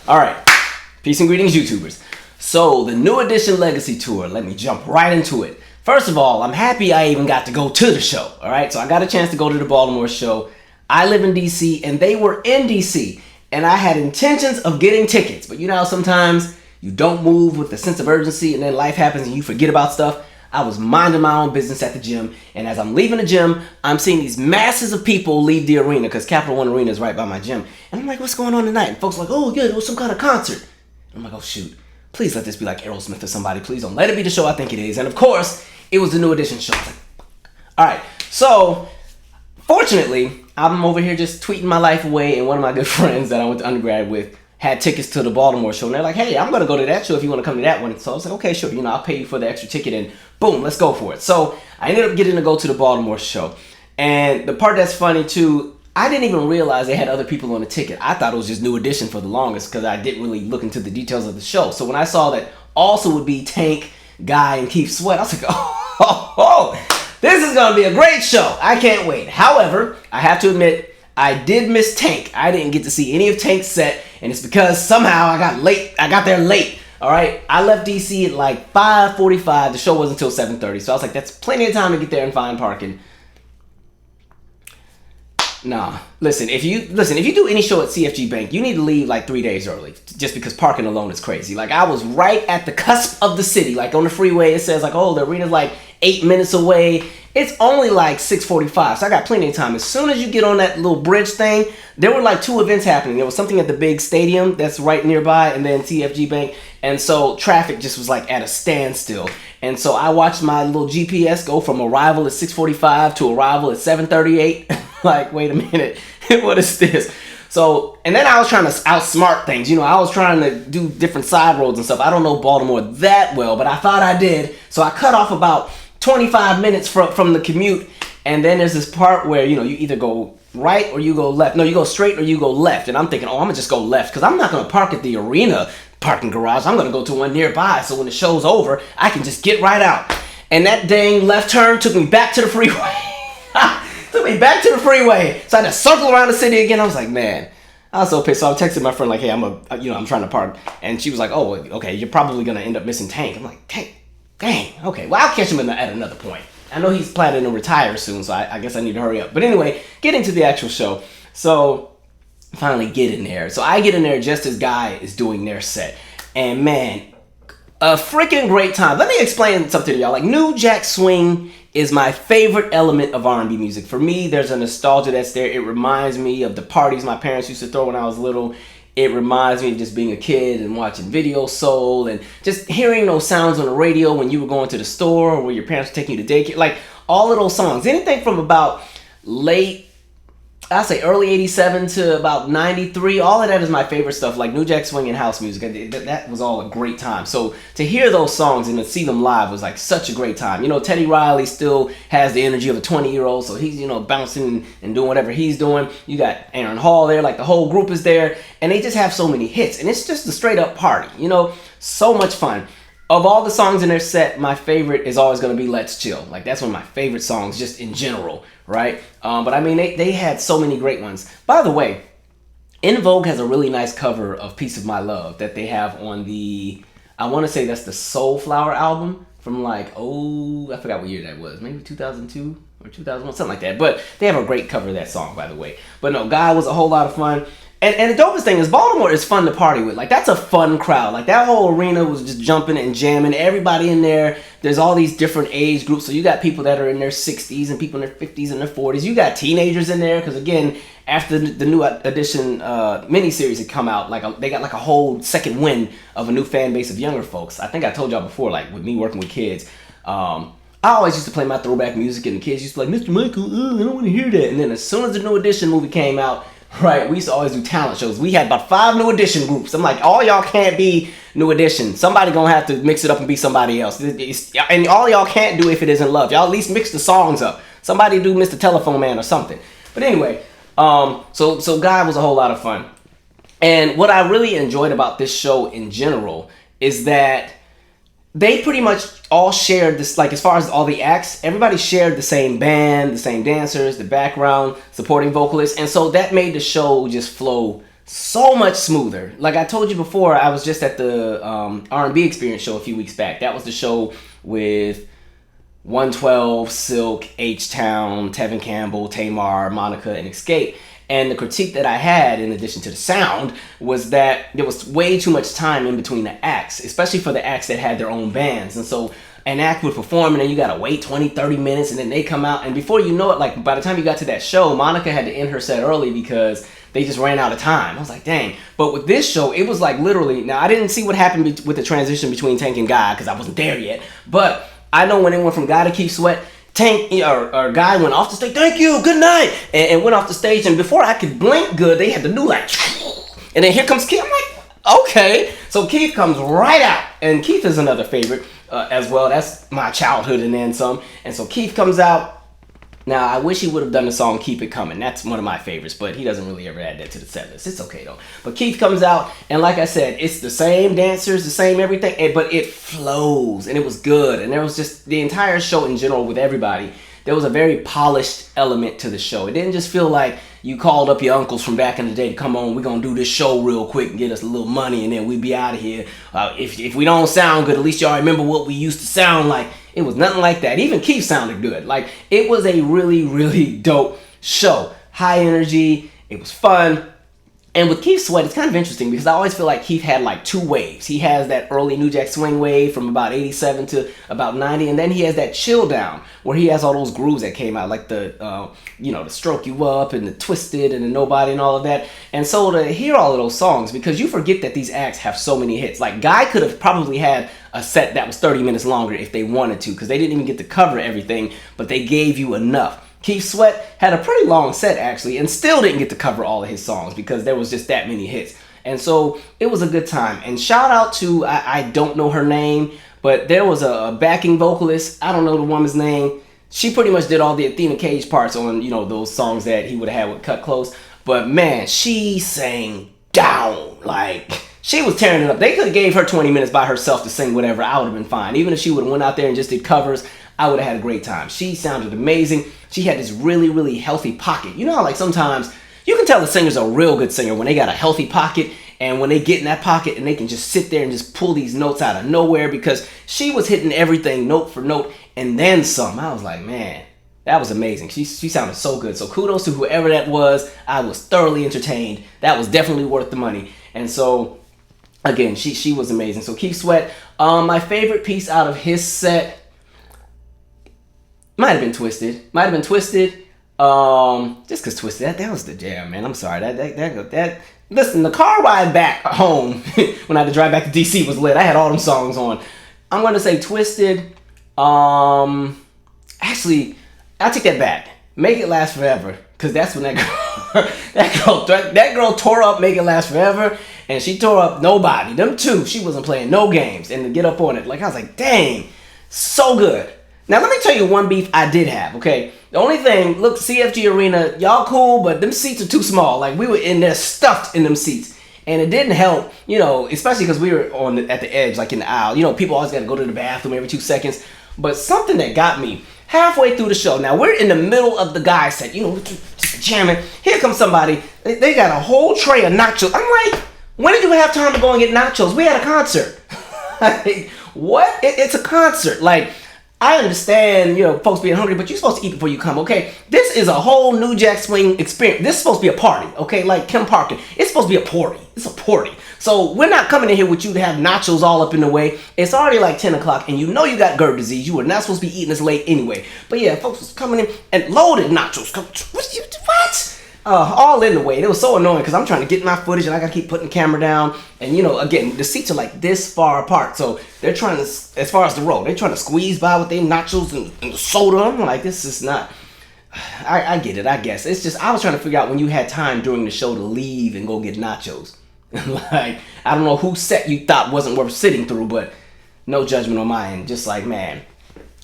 All right, peace and greetings, YouTubers. So the New Edition Legacy Tour, let me jump right into it. First of all, I'm happy I even got to go to the show, all right? So I got a chance to go to the Baltimore show. I live in DC and they were in DC and I had intentions of getting tickets, but you know how sometimes you don't move with a sense of urgency and then life happens and you forget about stuff? I was minding my own business at the gym, and as I'm leaving the gym, I'm seeing these masses of people leave the arena because Capital One Arena is right by my gym. And I'm like, what's going on tonight? And folks are like, oh, yeah, it was some kind of concert. And I'm like, oh, shoot. Please let this be like Aerosmith or somebody. Please don't let it be the show I think it is. And of course, it was the New Edition show. I was like, all right. So, fortunately, I'm over here just tweeting my life away, and one of my good friends that I went to undergrad with had tickets to the Baltimore show, and they're like, hey, I'm going to go to that show if you want to come to that one. So I was like, okay, sure, I'll pay you for the extra ticket, and boom, let's go for it. So I ended up getting to go to the Baltimore show, and the part that's funny too, I didn't even realize they had other people on the ticket. I thought it was just New Edition for the longest because I didn't really look into the details of the show. So when I saw that also would be Tank, Guy, and Keith Sweat, I was like, oh, this is going to be a great show. I can't wait. However, I have to admit, I did miss Tank. I didn't get to see any of Tank's set, and it's because somehow I got there late. All right, I left DC at like 5:45. The show wasn't until 7:30, so I was like, that's plenty of time to get there and find parking. Nah, listen, if you do any show at CFG Bank, you need to leave like 3 days early, just because parking alone is crazy. Like, I was right at the cusp of the city. Like, on the freeway, it says like, oh, the arena's like 8 minutes away. It's only like 6:45, so I got plenty of time. As soon as you get on that little bridge thing, there were like 2 events happening. There was something at the big stadium that's right nearby, and then CFG Bank. And so traffic just was like at a standstill. And so I watched my little GPS go from arrival at 6:45 to arrival at 7:38. Like, wait a minute, what is this? So, and then I was trying to outsmart things. I was trying to do different side roads and stuff. I don't know Baltimore that well, but I thought I did. So I cut off about 25 minutes from the commute, and then there's this part where you either go right or you go left. No, you go straight or you go left. And I'm thinking, oh, I'm gonna just go left because I'm not gonna park at the arena parking garage. I'm gonna go to one nearby, so when the show's over, I can just get right out. And that dang left turn took me back to the freeway. So I had to circle around the city again. I was like, man, I was so pissed. So I texted my friend like, hey, I'm trying to park, and she was like, oh, okay, you're probably gonna end up missing Tank. I'm like, Tank. Dang, okay, well, I'll catch him at another point. I know he's planning to retire soon, so I guess I need to hurry up. But anyway, getting to the actual show. So, finally get in there. So I get in there just as Guy is doing their set. And man, a freaking great time. Let me explain something to y'all. Like, New Jack Swing is my favorite element of R&B music. For me, there's a nostalgia that's there. It reminds me of the parties my parents used to throw when I was little. It reminds me of just being a kid and watching Video Soul and just hearing those sounds on the radio when you were going to the store or when your parents were taking you to daycare. Like, all of those songs. Anything from about early 87 to about 93. All of that is my favorite stuff, like New Jack Swing and house music. That was all a great time. So to hear those songs and to see them live was like such a great time. Teddy Riley still has the energy of a 20-year-old, so he's, bouncing and doing whatever he's doing. You got Aaron Hall there, like the whole group is there, and they just have so many hits, and it's just a straight up party, so much fun. Of all the songs in their set, my favorite is always going to be Let's Chill. Like, that's one of my favorite songs just in general, right? But I mean, they had so many great ones. By the way, In Vogue has a really nice cover of Piece of My Love that they have on I want to say that's the Soulflower album from I forgot what year that was. Maybe 2002 or 2001, something like that. But they have a great cover of that song, by the way. But no, Guy was a whole lot of fun. And the dopest thing is Baltimore is fun to party with. Like, that's a fun crowd. Like, that whole arena was just jumping and jamming. Everybody in there. There's all these different age groups. So you got people that are in their 60s and people in their 50s and their 40s. You got teenagers in there because, again, after the New Edition miniseries had come out, they got a whole second wind of a new fan base of younger folks. I think I told y'all before, like, with me working with kids, I always used to play my throwback music, and the kids used to be like, Mr. Michael, I don't want to hear that. And then as soon as the New Edition movie came out, right, we used to always do talent shows. We had about 5 New Edition groups. I'm like, all y'all can't be New Edition. Somebody gonna have to mix it up and be somebody else. And all y'all can't do If It Isn't Love. Y'all at least mix the songs up. Somebody do Mr. Telephone Man or something. But anyway, so Guy was a whole lot of fun. And what I really enjoyed about this show in general is that they pretty much all shared this, like, as far as all the acts, everybody shared the same band, the same dancers, the background, supporting vocalists, and so that made the show just flow so much smoother. Like I told you before, I was just at the R&B Experience show a few weeks back. That was the show with 112, Silk, H-Town, Tevin Campbell, Tamar, Monica, and Escape. And the critique that I had, in addition to the sound, was that there was way too much time in between the acts, especially for the acts that had their own bands. And so an act would perform, and then you gotta wait 20, 30 minutes, and then they come out. And before you know it, like by the time you got to that show, Monica had to end her set early because they just ran out of time. I was like, dang. But with this show, it was like literally, now I didn't see what happened with the transition between Tank and Guy because I wasn't there yet. But I know when it went from Guy to Keith Sweat, Tank or Guy went off the stage, thank you, good night, and went off the stage. And before I could blink good, they had to do like, and then here comes Keith. I'm like, okay. So Keith comes right out, and Keith is another favorite as well. That's my childhood and then some. And so Keith comes out. Now, I wish he would have done the song Keep It Coming. That's one of my favorites, but he doesn't really ever add that to the set list. It's okay, though. But Keith comes out, and like I said, it's the same dancers, the same everything, but it flows, and it was good. And there was just the entire show in general with everybody. There was a very polished element to the show. It didn't just feel like you called up your uncles from back in the day to come on, we're going to do this show real quick and get us a little money, and then we be out of here. If we don't sound good, at least y'all remember what we used to sound like. It was nothing like that. Even Keith sounded good. Like, it was a really, really dope show. High energy. It was fun. And with Keith Sweat, it's kind of interesting because I always feel like Keith had like two waves. He has that early New Jack Swing wave from about 87 to about 90. And then he has that chill down where he has all those grooves that came out, like the Stroke You Up and the Twisted and the Nobody and all of that. And so to hear all of those songs, because you forget that these acts have so many hits. Like, Guy could have probably had a set that was 30 minutes longer if they wanted to, because they didn't even get to cover everything, but they gave you enough. Keith Sweat had a pretty long set, actually, and still didn't get to cover all of his songs because there was just that many hits. And so it was a good time. And shout out to, I don't know her name, but there was a backing vocalist. I don't know the woman's name. She pretty much did all the Athena Cage parts on, those songs that he would have had with Cut Close. But man, she sang down. Like, she was tearing it up. They could have gave her 20 minutes by herself to sing whatever. I would have been fine. Even if she would have went out there and just did covers, I would have had a great time. She sounded amazing. She had this really, really healthy pocket. You know how like sometimes you can tell the singer's a real good singer when they got a healthy pocket, and when they get in that pocket and they can just sit there and just pull these notes out of nowhere, because she was hitting everything note for note and then some. I was like, man, that was amazing. She sounded so good. So kudos to whoever that was. I was thoroughly entertained. That was definitely worth the money. And so again, she was amazing. So Keith Sweat, my favorite piece out of his set might have been Twisted. Just because Twisted, that was the jam, man. I'm sorry. That listen, the car ride back home when I had to drive back to DC was lit. I had all them songs on. I'm gonna say Twisted. Actually, I'll take that back. Make It Last Forever, because that's when that girl tore up Make It Last Forever, and she tore up Nobody. Them two, she wasn't playing no games. And to get up on it, like, I was like, dang, so good. Now, let me tell you one beef I did have, okay? The only thing, look, CFG Arena, y'all cool, but them seats are too small. Like, we were in there stuffed in them seats. And it didn't help, especially because we were at the edge, like in the aisle. People always got to go to the bathroom every 2 seconds. But something that got me halfway through the show. Now, we're in the middle of the guy set, just jamming. Here comes somebody. They got a whole tray of nachos. I'm like, when did you have time to go and get nachos? We had a concert. Like, what? It's a concert. Like, I understand, folks being hungry, but you're supposed to eat before you come, okay? This is a whole New Jack Swing experience. This is supposed to be a party, okay? Like Kim Parkin. It's supposed to be a party. It's a party. So we're not coming in here with you to have nachos all up in the way. It's already like 10 o'clock, and you know you got GERD disease. You were not supposed to be eating this late anyway. But yeah, folks was coming in and loaded nachos. What? All in the way. It was so annoying because I'm trying to get my footage and I gotta keep putting the camera down. And again, the seats are like this far apart. So they're trying to, as far as the row, they're trying to squeeze by with their nachos and the soda. I'm like, this is not, I get it, I guess. It's just, I was trying to figure out when you had time during the show to leave and go get nachos. Like, I don't know whose set you thought wasn't worth sitting through, but no judgment on my end. Just like, man,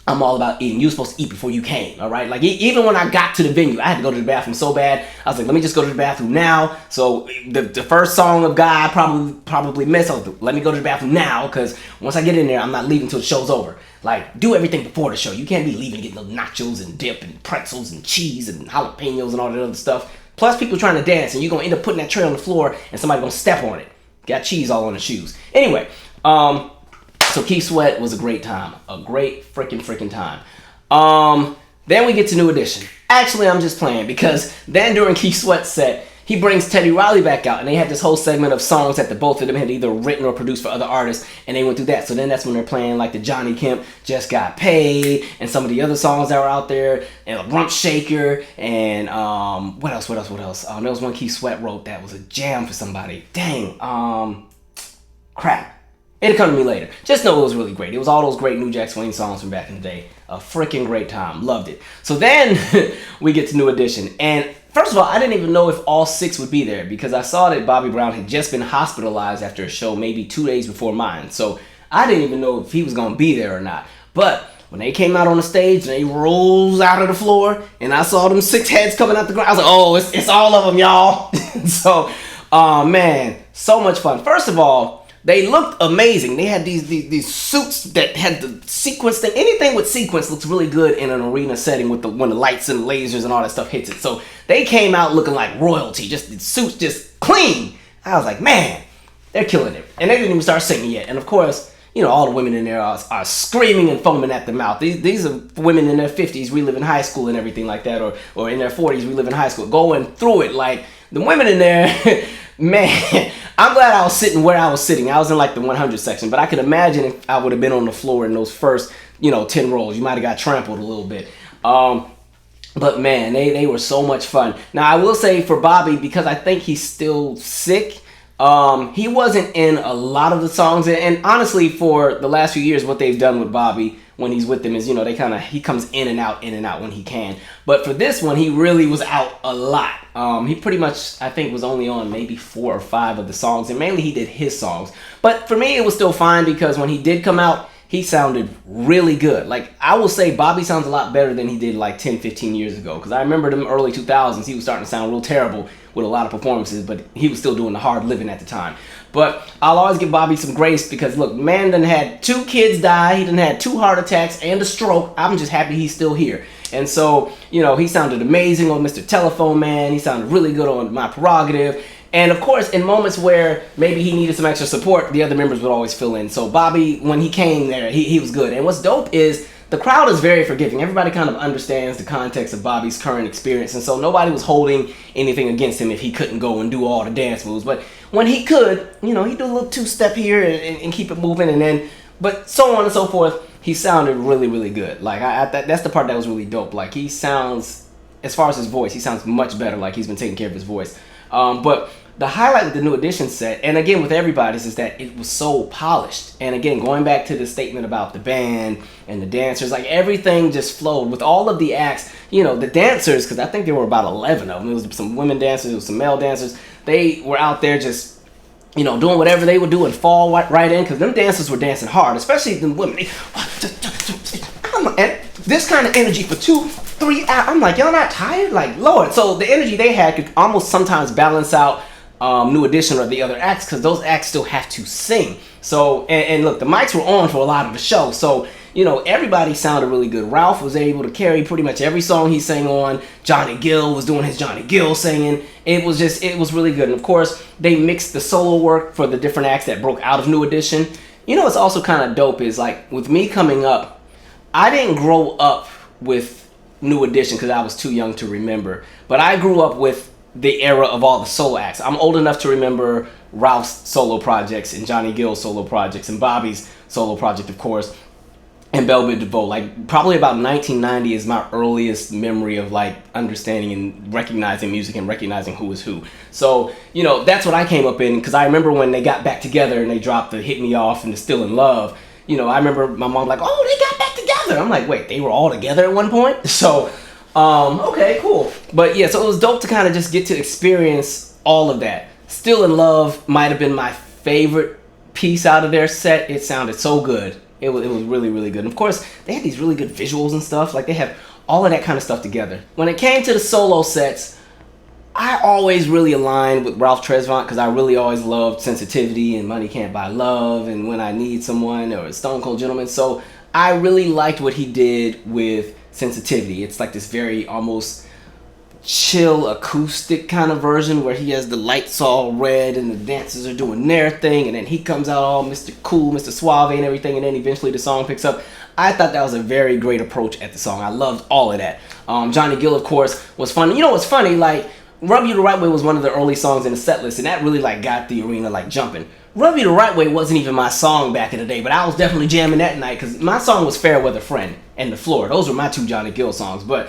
I'm all about eating. You were supposed to eat before you came, all right? Like, even when I got to the venue, I had to go to the bathroom so bad. I was like, let me just go to the bathroom now. So the first song of Guy I probably missed. I was like, let me go to the bathroom now, because once I get in there, I'm not leaving until the show's over. Like, do everything before the show. You can't be leaving getting those nachos and dip and pretzels and cheese and jalapenos and all that other stuff. plus people trying to dance, and you're gonna end up putting that tray on the floor and somebody gonna step on it. Got cheese all on the shoes. Anyway, so Keith Sweat was a great time. A great freaking time. Then we get to New Edition. Actually, I'm just playing, because then during Keith Sweat's set, he brings Teddy Riley back out, and they had this whole segment of songs that the both of them had either written or produced for other artists, and they went through that. So then that's when they're playing like the Johnny Kemp Just Got Paid, and some of the other songs that were out there, and a Rump Shaker, and what else? There was one Keith Sweat wrote that was a jam for somebody. Dang, crap. It'll come to me later. Just know it was really great. It was all those great New Jack Swing songs from back in the day. A freaking great time. Loved it. So then we get to New Edition. And first of all, I didn't even know if all 6 would be there, because I saw that Bobby Brown had just been hospitalized after a show maybe 2 days before mine. So I didn't even know if he was going to be there or not. But when they came out on the stage and they rose out of the floor and I saw them 6 heads coming out the ground, I was like, oh, it's all of them, y'all. So, man, so much fun. First of all, they looked amazing. They had these suits that had the sequence thing. Anything with sequence looks really good in an arena setting with when the lights and lasers and all that stuff hits it. So they came out looking like royalty. Just the suits just clean. I was like, man, they're killing it. And they didn't even start singing yet. And of course, you know, all the women in there are screaming and foaming at the mouth. These are women in their 50s reliving high school and everything like that, or in their 40s reliving high school, going through it. Like, the women in there, man, I'm glad I was sitting where I was sitting. I was in like the 100 section, but I could imagine if I would have been on the floor in those first, 10 rows, you might have got trampled a little bit. But man, they were so much fun. Now, I will say for Bobby, because I think he's still sick, he wasn't in a lot of the songs. And honestly, for the last few years, what they've done with Bobby when he's with them is, he comes in and out when he can. But for this one, he really was out a lot. He pretty much, I think, was only on maybe 4 or 5 of the songs, and mainly he did his songs. But for me, it was still fine, because when he did come out, he sounded really good. Like, I will say Bobby sounds a lot better than he did like 10, 15 years ago, because I remember them early 2000s, he was starting to sound real terrible with a lot of performances, but he was still doing the hard living at the time. But I'll always give Bobby some grace, because look, man done had 2 kids die, he done had 2 heart attacks and a stroke. I'm just happy he's still here. And so, he sounded amazing on Mr. Telephone Man. He sounded really good on My Prerogative. And of course, in moments where maybe he needed some extra support, the other members would always fill in. So Bobby, when he came there, he was good. And what's dope is the crowd is very forgiving. Everybody kind of understands the context of Bobby's current experience. And so nobody was holding anything against him if he couldn't go and do all the dance moves. But when he could, he'd do a little 2-step here and keep it moving. And then, but so on and so forth, he sounded really, really good. Like, that's the part that was really dope. Like, he sounds, as far as his voice, he sounds much better. Like, he's been taking care of his voice. But the highlight with the New Edition set, and again with everybody's, is that it was so polished. And again, going back to the statement about the band and the dancers, like, everything just flowed with all of the acts. The dancers, because I think there were about 11 of them. There was some women dancers, there was some male dancers. They were out there just, doing whatever they would do and fall right in, because them dancers were dancing hard, especially the women. And this kind of energy for 2-3 hours, I'm like, y'all not tired? Like, Lord. So the energy they had could almost sometimes balance out New Edition or the other acts, because those acts still have to sing. So, and look, the mics were on for a lot of the show. So, everybody sounded really good. Ralph was able to carry pretty much every song he sang on. Johnny Gill was doing his Johnny Gill singing. It was really good. And of course, they mixed the solo work for the different acts that broke out of New Edition. What's also kind of dope is, like, with me coming up, I didn't grow up with New Edition because I was too young to remember. But I grew up with the era of all the solo acts. I'm old enough to remember Ralph's solo projects and Johnny Gill's solo projects and Bobby's solo project, of course, and Belle Biv DeVoe. Like, probably about 1990 is my earliest memory of, like, understanding and recognizing music and recognizing who is who. So, that's what I came up in, because I remember when they got back together and they dropped the Hit Me Off and the Still in Love. I remember my mom like, oh, they got back together. I'm like, wait, they were all together at one point? So, okay, cool. But yeah, so it was dope to kind of just get to experience all of that. Still in Love might have been my favorite piece out of their set. It sounded so good. It was really, really good. And of course, they had these really good visuals and stuff. Like, they have all of that kind of stuff together. When it came to the solo sets, I always really aligned with Ralph Tresvant, because I really always loved Sensitivity and Money Can't Buy Love and When I Need Someone or Stone Cold Gentleman. So I really liked what he did with Sensitivity. It's like this very almost chill acoustic kind of version where he has the lights all red and the dancers are doing their thing, and then he comes out all Mr. Cool, Mr. Suave and everything, and then eventually the song picks up. I thought that was a very great approach at the song. I loved all of that. Johnny Gill, of course, was fun. You know what's funny? Like, Rub You the Right Way was one of the early songs in the set list, and that really like got the arena like jumping. Rub You the Right Way wasn't even my song back in the day, but I was definitely jamming that night because my song was Fair Weather Friend and The Floor. Those were my two Johnny Gill songs. But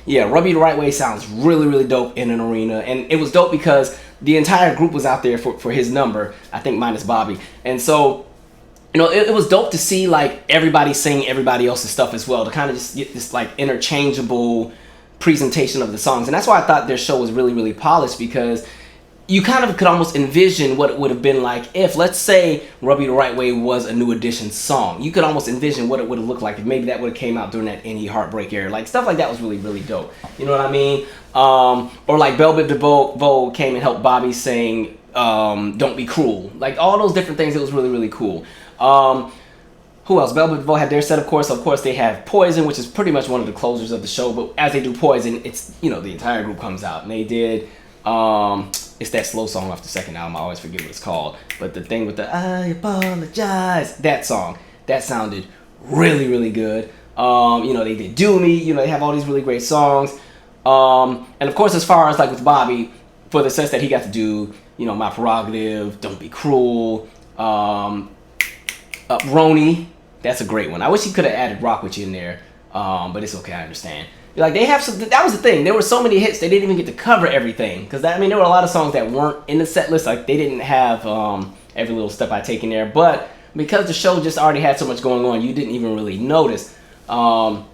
yeah, Rub You the Right Way sounds really, really dope in an arena, and it was dope because the entire group was out there for his number, I think minus Bobby. And so, you know, it was dope to see like everybody sing everybody else's stuff as well, to kind of just get this like interchangeable presentation of the songs. And that's why I thought their show was really, really polished, because you kind of could almost envision what it would have been like if, let's say, Rub You the Right Way was a New Edition song. You could almost envision what it would have looked like if maybe that would have came out during that Any Heartbreak era. Like, stuff like that was really, really dope. You know what I mean? Or like Bell Biv DeVoe came and helped Bobby sing Don't Be Cruel. Like, all those different things, it was really, really cool. Who else? Bell Biv DeVoe had their set, of course. Of course, they have Poison, which is pretty much one of the closers of the show. But as they do Poison, it's, you know, the entire group comes out. And they did... it's that slow song off the second album. I always forget what it's called. But the thing with the I apologize, that song, that sounded really, really good. You know, they did Do Me. You know, they have all these really great songs. And of course, as far as like with Bobby, for the sets that he got to do, you know, My Prerogative, Don't Be Cruel, Roni, that's a great one. I wish he could have added Rock With You in there, but it's okay, I understand. Like, they have some, that was the thing. There were so many hits, they didn't even get to cover everything. Because, I mean, there were a lot of songs that weren't in the set list. Like, they didn't have Every Little Step I Take in there. But because the show just already had so much going on, you didn't even really notice. And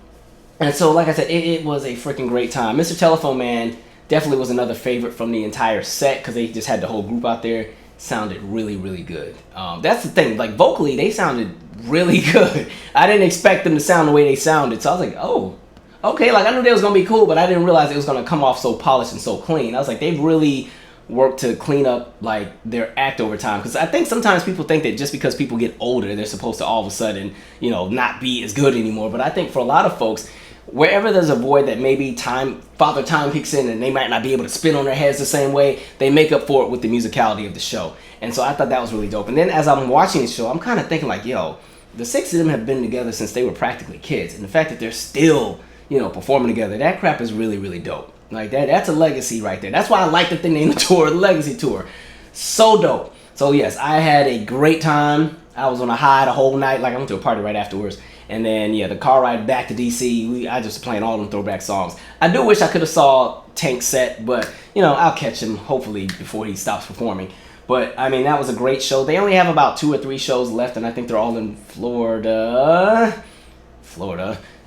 so, like I said, it was a freaking great time. Mr. Telephone Man definitely was another favorite from the entire set, because they just had the whole group out there. Sounded really, really good. That's the thing. Like, vocally, they sounded really good. I didn't expect them to sound the way they sounded. So I was like, oh. Okay, like I knew they was gonna be cool, but I didn't realize it was gonna come off so polished and so clean. I was like, they've really worked to clean up like their act over time. Because I think sometimes people think that just because people get older, they're supposed to all of a sudden, you know, not be as good anymore. But I think for a lot of folks, wherever there's a void that maybe Father Time kicks in and they might not be able to spin on their heads the same way, they make up for it with the musicality of the show. And so I thought that was really dope. And then as I'm watching the show, I'm kind of thinking like, yo, the six of them have been together since they were practically kids. And the fact that they're still, you know, performing together, that crap is really, really dope. Like, that's a legacy right there. That's why I like that they named the tour the Legacy Tour. So dope. So yes, I had a great time. I was on a high the whole night. Like, I went to a party right afterwards. And then, yeah, the car ride back to DC, I just playing all them throwback songs. I do wish I could have saw Tank's set, but, you know, I'll catch him hopefully before he stops performing. But, I mean, that was a great show. They only have about 2 or 3 shows left, and I think they're all in Florida.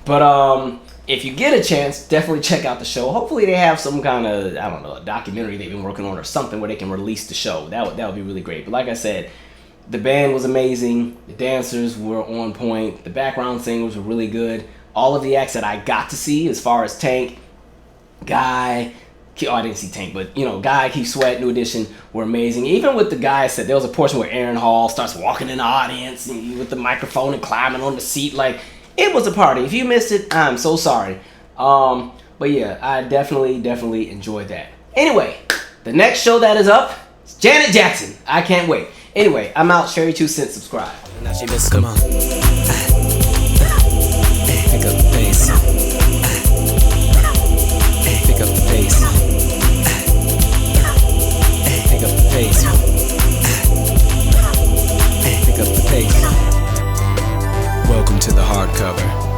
But, if you get a chance, definitely check out the show. Hopefully they have some kind of, I don't know, a documentary they've been working on or something where they can release the show. That would be really great. But like I said, the band was amazing. The dancers were on point. The background singers were really good. All of the acts that I got to see, as far as Tank, Guy, I didn't see Tank, but, you know, Guy, Keith Sweat, New Edition, were amazing. Even with the Guy set, there was a portion where Aaron Hall starts walking in the audience with the microphone and climbing on the seat. Like, it was a party. If you missed it, I'm so sorry. But yeah, I definitely enjoyed that. Anyway, the next show that is up is Janet Jackson. I can't wait. Anyway, I'm out. Share your 2 cents. Subscribe. Now she missed. Come on. Pick up the pace. Pick up the pace. Pick up the pace. Pick up the pace. Welcome to the hardcover.